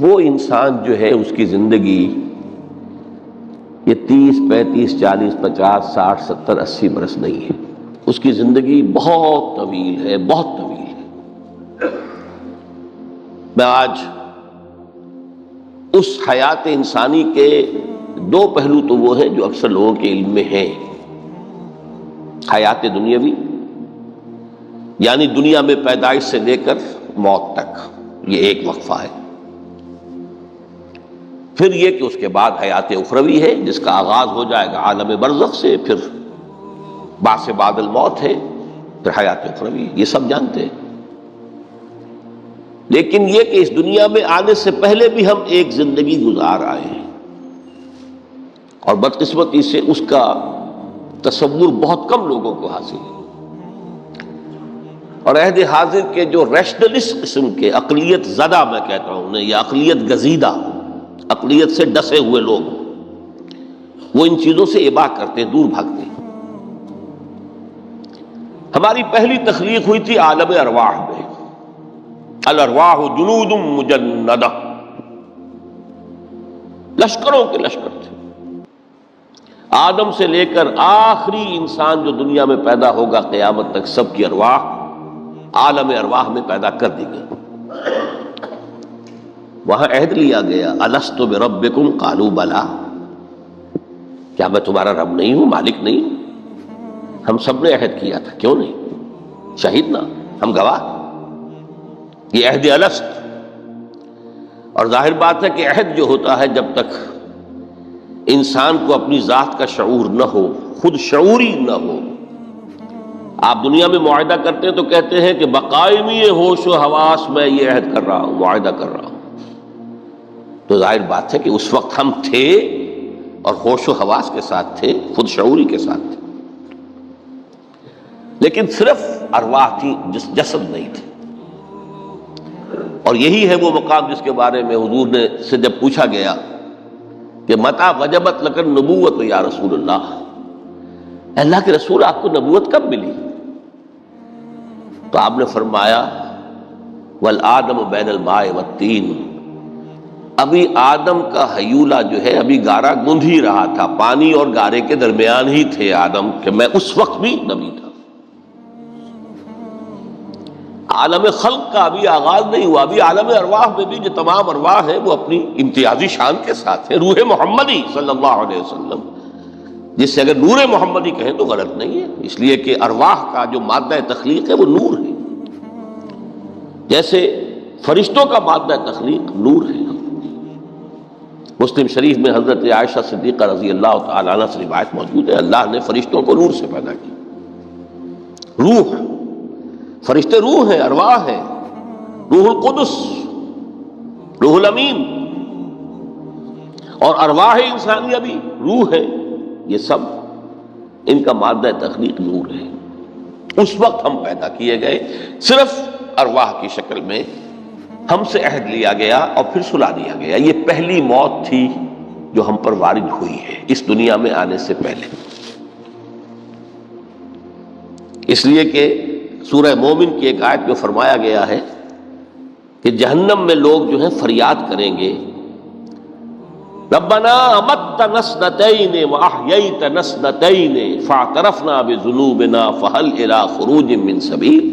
وہ انسان جو ہے اس کی زندگی یہ 30 35 40 50 60 70 80 برس نہیں ہے، اس کی زندگی بہت طویل ہے، بہت طویل ہے۔ میں آج اس حیات انسانی کے دو پہلو تو وہ ہیں جو اکثر لوگوں کے علم میں ہیں۔ حیات دنیاوی یعنی دنیا میں پیدائش سے لے کر موت تک، یہ ایک وقفہ ہے۔ پھر یہ کہ اس کے بعد حیات اخروی ہے جس کا آغاز ہو جائے گا عالم برزخ سے، پھر بعث بعد الموت ہے، پھر حیات اخروی، یہ سب جانتے ہیں۔ لیکن یہ کہ اس دنیا میں آنے سے پہلے بھی ہم ایک زندگی گزار آئے ہیں، اور بدقسمتی سے اس کا تصور بہت کم لوگوں کو حاصل ہے۔ اور عہد حاضر کے جو ریشنلسٹ قسم کے عقلیت زدہ میں کہتا ہوں انہیں، یا عقلیت گزیدہ، عقلیت سے ڈسے ہوئے لوگ، وہ ان چیزوں سے ابا کرتے، دور بھاگتے۔ ہماری پہلی تخلیق ہوئی تھی عالم ارواح میں، الارواح جنود مجندہ، لشکروں کے لشکر تھے۔ آدم سے لے کر آخری انسان جو دنیا میں پیدا ہوگا قیامت تک، سب کی ارواح عالم ارواح میں پیدا کر دی گئی۔ وہاں عہد لیا گیا، الست بربکم قالوا بلا، کیا میں تمہارا رب نہیں ہوں، مالک نہیں ہوں؟ ہم سب نے عہد کیا تھا، کیوں نہیں؟ شہید نا، ہم گواہ۔ یہ عہد الست، اور ظاہر بات ہے کہ عہد جو ہوتا ہے جب تک انسان کو اپنی ذات کا شعور نہ ہو، خود شعوری نہ ہو۔ آپ دنیا میں معاہدہ کرتے ہیں تو کہتے ہیں کہ بقائمی ہوش و حواس میں یہ عہد کر رہا ہوں، معاہدہ کر رہا ہوں، تو ظاہر بات ہے کہ اس وقت ہم تھے اور ہوش و حواس کے ساتھ تھے، خود شعوری کے ساتھ تھے، لیکن صرف ارواح تھی، جسد نہیں تھے۔ اور یہی ہے وہ مقام جس کے بارے میں حضور نے سے جب پوچھا گیا کہ متى وجبت لک النبوۃ یا رسول اللہ، اللہ کے رسول آپ کو نبوت کب ملی؟ تو آپ نے فرمایا والآدم بین الماء والطین، ابھی آدم کا حیولہ جو ہے ابھی گارا گوندھ ہی رہا تھا، پانی اور گارے کے درمیان ہی تھے آدم، کہ میں اس وقت بھی نبی تھا۔ عالم خلق کا ابھی آغاز نہیں ہوا، ابھی عالم ارواح میں بھی جو تمام ارواح ہیں وہ اپنی امتیازی شان کے ساتھ ہیں۔ روح محمدی صلی اللہ علیہ وسلم، جس سے اگر نور محمدی کہیں تو غلط نہیں ہے، اس لیے کہ ارواح کا جو مادہ تخلیق ہے وہ نور ہے، جیسے فرشتوں کا مادہ تخلیق نور ہے۔ مسلم شریف میں حضرت عائشہ صدیقہ رضی اللہ تعالیٰ عنہ سے روایت موجود ہے، اللہ نے فرشتوں کو نور سے پیدا کیا۔ روح، فرشتے روح ہیں، ارواح ہیں، روح القدس، روح الامین، اور ارواح انسانیہ بھی روح ہے، یہ سب ان کا مادہ تخلیق نور ہے۔ اس وقت ہم پیدا کیے گئے، صرف ارواح کی شکل میں ہم سے عہد لیا گیا اور پھر سلا دیا گیا۔ یہ پہلی موت تھی جو ہم پر وارد ہوئی ہے اس دنیا میں آنے سے پہلے، اس لیے کہ سورہ مومن کی ایک آیت میں فرمایا گیا ہے کہ جہنم میں لوگ جو ہیں فریاد کریں گے، ربنا امتنا اثنتین واحییتنا اثنتین فاعترفنا بذنوبنا فهل الى خروج من سبیل،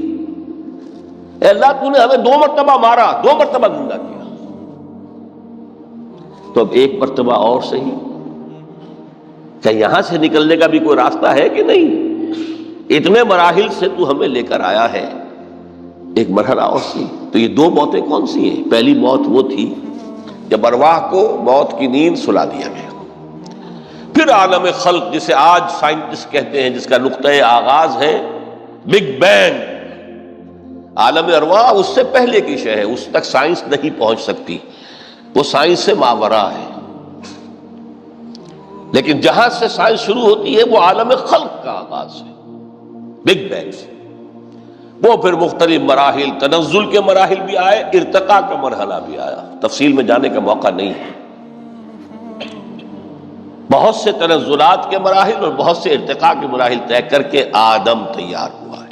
اے اللہ تو نے ہمیں 2 مرتبہ مارا، 2 مرتبہ زندہ کیا، تو اب 1 مرتبہ اور صحیح، کیا یہاں سے نکلنے کا بھی کوئی راستہ ہے کہ نہیں؟ اتنے مراحل سے تو ہمیں لے کر آیا ہے، ایک مرحلہ اور سی۔ تو یہ 2 موتیں کون سی ہیں؟ پہلی موت وہ تھی جب ارواح کو موت کی نیند سلا دیا گیا۔ پھر عالم خلق جسے آج سائنٹسٹ کہتے ہیں، جس کا نقطۂ آغاز ہے بگ بینگ، عالم ارواح اس سے پہلے کی شے ہے، اس تک سائنس نہیں پہنچ سکتی، وہ سائنس سے ماوراء ہے۔ لیکن جہاں سے سائنس شروع ہوتی ہے وہ عالم خلق کا آغاز ہے، بگ بینگ سے۔ وہ پھر مختلف مراحل، تنزل کے مراحل بھی آئے، ارتقاء کا مرحلہ بھی آیا، تفصیل میں جانے کا موقع نہیں ہے۔ بہت سے تنزلات کے مراحل اور بہت سے ارتقاء کے مراحل طے کر کے آدم تیار ہوا ہے۔